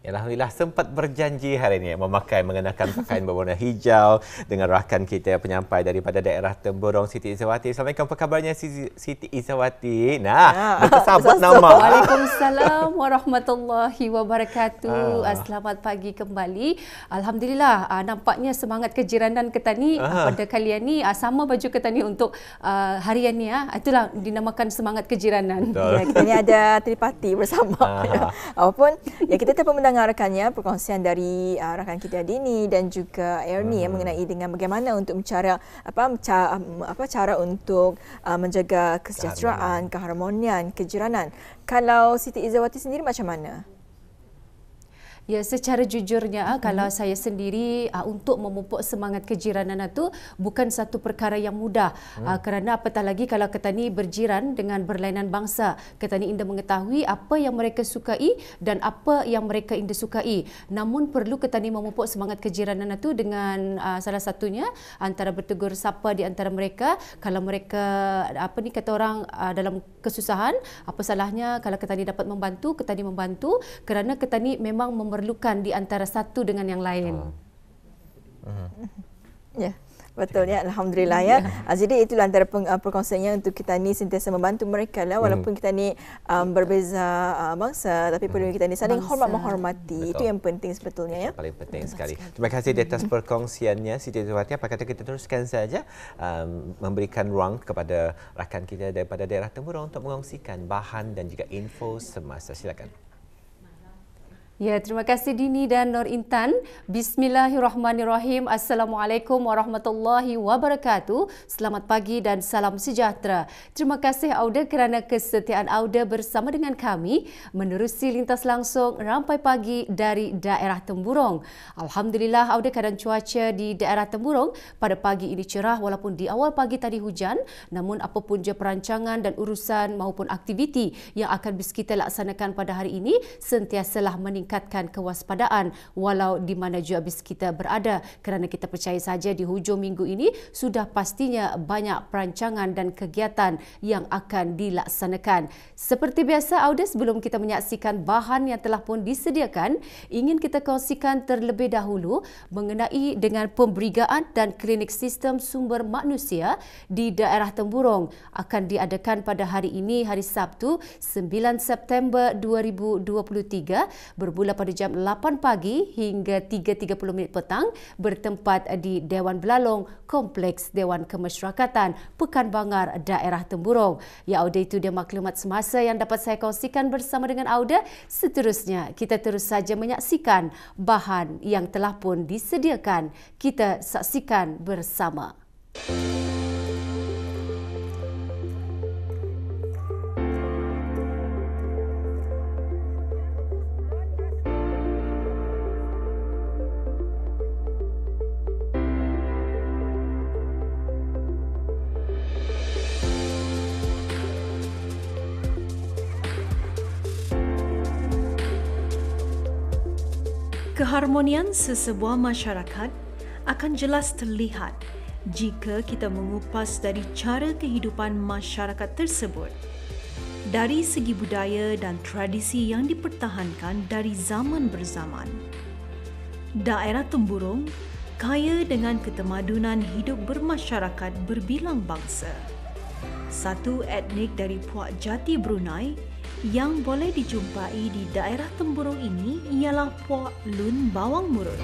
Alhamdulillah sempat berjanji hari ini mengenakan pakaian berwarna hijau dengan rakan kita penyampai daripada daerah Temburong, Siti Izzawati. Assalamualaikum, apa kabarnya Siti Izzawati? Bersabot nama. Waalaikumsalam warahmatullahi wabarakatuh. Selamat pagi kembali. Alhamdulillah, nampaknya semangat kejiranan kita ni pada kalian ni sama baju kita ni untuk harian ni. Itulah dinamakan semangat kejiranan. Ya, kita ni ada tripati bersama. Apapun, ya kita telah mendengarkannya perkongsian dari rakan kita Dini dan juga Ernie mengenai dengan bagaimana untuk cara untuk menjaga kesejahteraan, keharmonian, kejiranan. Kalau Siti Izzawati sendiri macam mana? Ya, secara jujurnya kalau saya sendiri untuk memupuk semangat kejiranan itu bukan satu perkara yang mudah. Kerana apatah lagi kalau kita ni berjiran dengan berlainan bangsa. Kita ni indah mengetahui apa yang mereka sukai dan apa yang mereka indah sukai. Namun perlu kita ni memupuk semangat kejiranan itu dengan salah satunya antara bertegur sapa di antara mereka. Kalau mereka kata orang dalam kesusahan, apa salahnya kalau kita ni dapat membantu, kita ni membantu kerana kita ni memang memerlukan di antara satu dengan yang lain. Ya, betul ya. Alhamdulillah ya. Jadi itulah antara perkongsiannya untuk kita ni sentiasa membantu mereka lah walaupun kita ni berbeza bangsa tapi perlu kita ni saling hormat menghormati. Betul. Itu yang penting sebetulnya ya. Paling penting sekali. Terima kasih di atas perkongsiannya Siti Izzawati. Apa kata kita teruskan saja memberikan ruang kepada rakan kita daripada daerah Temburong untuk mengongsikan bahan dan juga info semasa. Silakan. Ya, terima kasih Dini dan Nur Intan. Bismillahirrahmanirrahim. Assalamualaikum warahmatullahi wabarakatuh. Selamat pagi dan salam sejahtera. Terima kasih Auda kerana kesetiaan Auda bersama dengan kami menerusi lintas langsung Rampai Pagi dari daerah Temburong. Alhamdulillah Auda, keadaan cuaca di daerah Temburong pada pagi ini cerah walaupun di awal pagi tadi hujan. Namun apapun je perancangan dan urusan maupun aktiviti yang akan kita laksanakan pada hari ini sentiasalah meningkatkan kewaspadaan walau di mana jua kita berada kerana kita percaya saja di hujung minggu ini sudah pastinya banyak perancangan dan kegiatan yang akan dilaksanakan. Seperti biasa Auda, sebelum kita menyaksikan bahan yang telah pun disediakan, ingin kita kongsikan terlebih dahulu mengenai dengan pemberigaan dan klinik sistem sumber manusia di daerah Temburong akan diadakan pada hari ini, hari Sabtu 9 September 2023 bermula pada jam 8 pagi hingga 3.30 petang bertempat di Dewan Belalong, Kompleks Dewan Kemasyarakatan, Pekan Bangar, daerah Temburong. Ya Auda, itu dia maklumat semasa yang dapat saya kongsikan bersama dengan Auda. Seterusnya kita terus saja menyaksikan bahan yang telah pun disediakan. Kita saksikan bersama. Keharmonian sesebuah masyarakat akan jelas terlihat jika kita mengupas dari cara kehidupan masyarakat tersebut. Dari segi budaya dan tradisi yang dipertahankan dari zaman berzaman. Daerah Temburong kaya dengan ketemadunan hidup bermasyarakat berbilang bangsa. Satu etnik dari Puak Jati Brunei yang boleh dijumpai di daerah Temburong ini ialah Puak Lun Bawang Murut.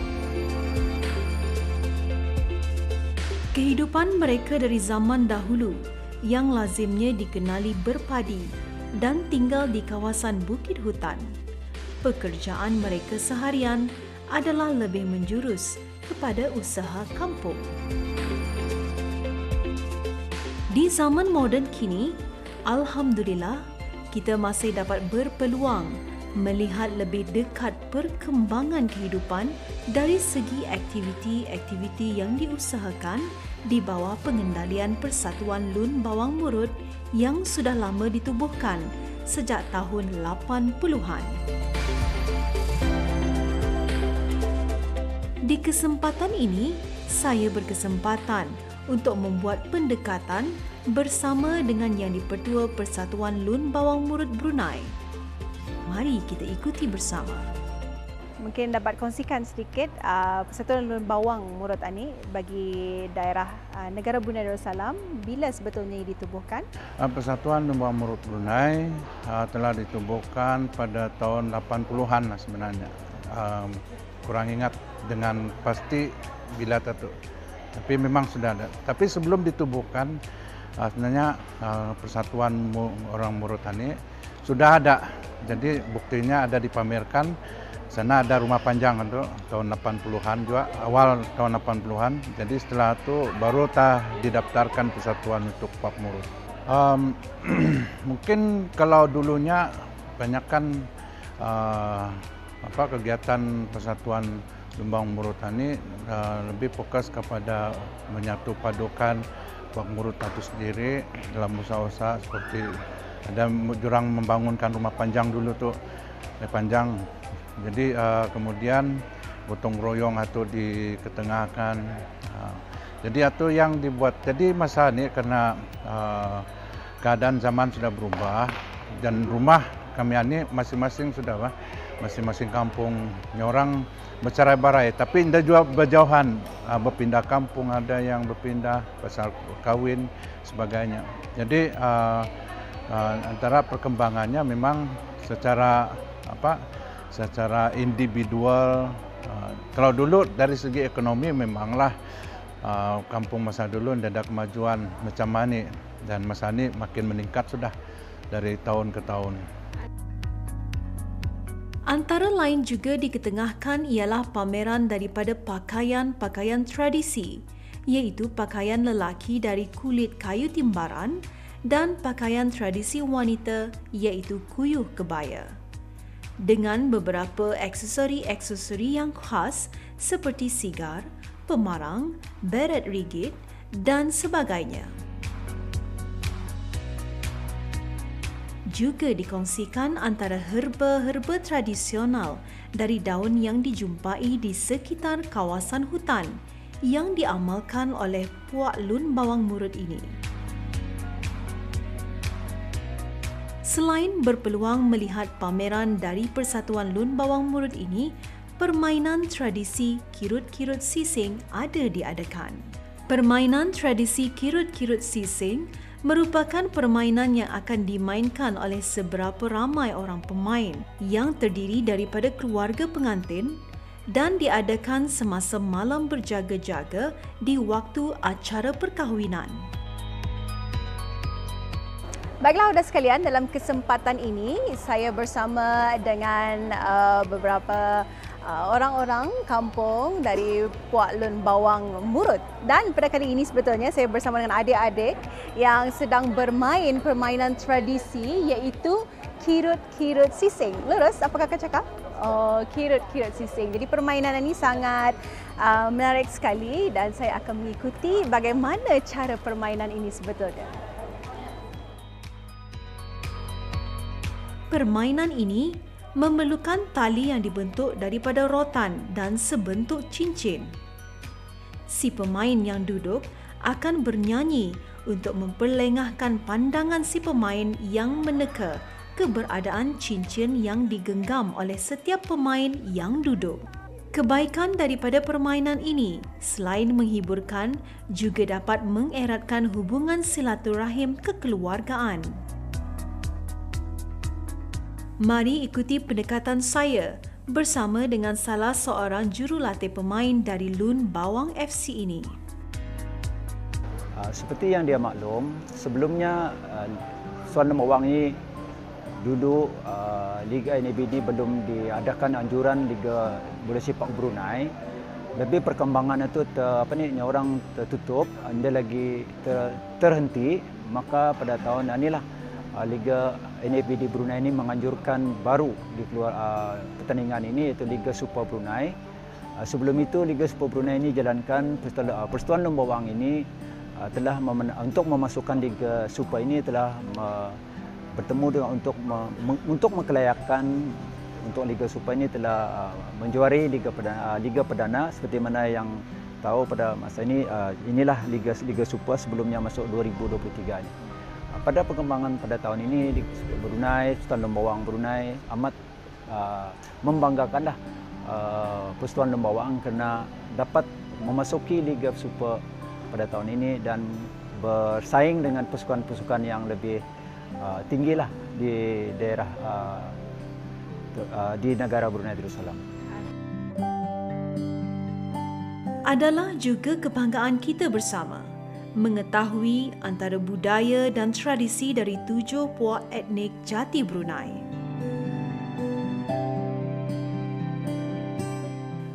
Kehidupan mereka dari zaman dahulu yang lazimnya dikenali berpadi dan tinggal di kawasan bukit hutan. Pekerjaan mereka seharian adalah lebih menjurus kepada usaha kampung. Di zaman moden kini, alhamdulillah, kita masih dapat berpeluang melihat lebih dekat perkembangan kehidupan dari segi aktiviti-aktiviti yang diusahakan di bawah pengendalian Persatuan Lun Bawang Murut yang sudah lama ditubuhkan sejak tahun 80-an. Di kesempatan ini, saya berkesempatan untuk membuat pendekatan bersama dengan Yang di-Pertua Persatuan Lun Bawang Murut Brunei. Mari kita ikuti bersama. mungkin dapat kongsikan sedikit Persatuan Lun Bawang Murut Ani bagi daerah negara Brunei Darussalam bila sebetulnya ditubuhkan? Persatuan Lun Bawang Murut Brunei telah ditubuhkan pada tahun 80-an sebenarnya. Kurang ingat dengan pasti bila tapi memang sudah ada. Tapi sebelum ditubuhkan sebenarnya Persatuan Orang Murut Ani sudah ada. Jadi buktinya ada dipamerkan. Sana ada rumah panjang itu tahun 80-an juga, awal tahun 80-an. Jadi setelah itu baru didaftarkan persatuan untuk Pak Murut. Mungkin kalau dulunya banyakkan kegiatan Persatuan Lun Bawang Murut Ani lebih fokus kepada menyatu padukan Pak Murut itu sendiri dalam usaha-usaha seperti ada jurang membangunkan rumah panjang dulu tuh, panjang. Jadi kemudian gotong royong atau diketengahkan. Jadi itu yang dibuat. Jadi masa ini karena keadaan zaman sudah berubah dan rumah kami ini masing-masing sudah masing-masing kampung orang bercerai-berai, tapi tidak juga berjauhan, berpindah kampung, ada yang berpindah pasal kawin sebagainya. Jadi antara perkembangannya memang secara individual. Kalau dulu dari segi ekonomi memanglah kampung masa dulu tidak ada kemajuan macam ini, dan masa ini makin meningkat sudah dari tahun ke tahun. Antara lain juga diketengahkan ialah pameran daripada pakaian-pakaian tradisi, iaitu pakaian lelaki dari kulit kayu timbaran dan pakaian tradisi wanita iaitu kuyuh kebaya. Dengan beberapa aksesori-aksesori yang khas seperti sigar, pemarang, beret rigid dan sebagainya. Juga dikongsikan antara herba-herba tradisional dari daun yang dijumpai di sekitar kawasan hutan yang diamalkan oleh Puak Lun Bawang Murut ini. Selain berpeluang melihat pameran dari Persatuan Lun Bawang Murut ini, permainan tradisi kirut-kirut sising ada diadakan. Permainan tradisi kirut-kirut sising merupakan permainan yang akan dimainkan oleh seberapa ramai orang pemain yang terdiri daripada keluarga pengantin dan diadakan semasa malam berjaga-jaga di waktu acara perkahwinan. Baiklah saudara sekalian, dalam kesempatan ini saya bersama dengan beberapa orang-orang kampung dari Puak Lun Bawang Murut, dan pada kali ini sebetulnya saya bersama dengan adik-adik yang sedang bermain permainan tradisi iaitu kirut-kirut sising. Lurus, apa kakak cakap? Oh, kirut-kirut sising. Jadi permainan ini sangat menarik sekali dan saya akan mengikuti bagaimana cara permainan ini sebetulnya. Permainan ini memerlukan tali yang dibentuk daripada rotan dan sebentuk cincin. Si pemain yang duduk akan bernyanyi untuk memperlengahkan pandangan si pemain yang meneka keberadaan cincin yang digenggam oleh setiap pemain yang duduk. Kebaikan daripada permainan ini selain menghiburkan juga dapat mengeratkan hubungan silaturahim kekeluargaan. Mari ikuti pendekatan saya bersama dengan salah seorang jurulatih pemain dari Lun Bawang FC ini. Seperti yang dia maklum, sebelumnya Suan Lun Bawang ini dulu Liga NABD belum diadakan anjuran Liga Bola Sepak Brunei. Lebih perkembangan itu orang tertutup, dia lagi terhenti, maka pada tahun inilah Liga NABD Brunei ini menganjurkan baru pertandingan ini iaitu Liga Super Brunei. Sebelum itu Liga Super Brunei ini jalankan Persatuan Lun Bawang ini telah untuk memasukkan Liga Super ini telah bertemu dengan untuk mengkelayakan untuk Liga Super ini telah menjuari Liga Perdana seperti mana yang tahu pada masa ini inilah Liga Super sebelumnya masuk 2023 ini. Pada perkembangan pada tahun ini Liga Super Brunei, Persatuan Lun Bawang Brunei amat membanggakanlah Persatuan Lembawang kena dapat memasuki Liga Super pada tahun ini dan bersaing dengan pasukan-pasukan yang lebih tinggilah di daerah di negara Brunei Darussalam. Adalah juga kebanggaan kita bersama mengetahui antara budaya dan tradisi dari 7 puak etnik jati Brunei.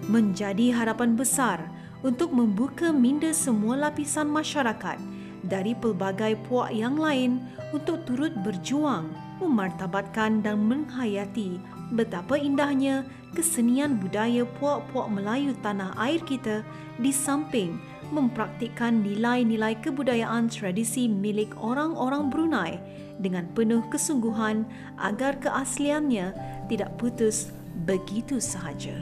Menjadi harapan besar untuk membuka minda semua lapisan masyarakat dari pelbagai puak yang lain untuk turut berjuang memartabatkan dan menghayati betapa indahnya kesenian budaya puak-puak Melayu tanah air kita di samping mempraktikkan nilai-nilai kebudayaan tradisi milik orang-orang Brunei dengan penuh kesungguhan agar keasliannya tidak putus begitu sahaja.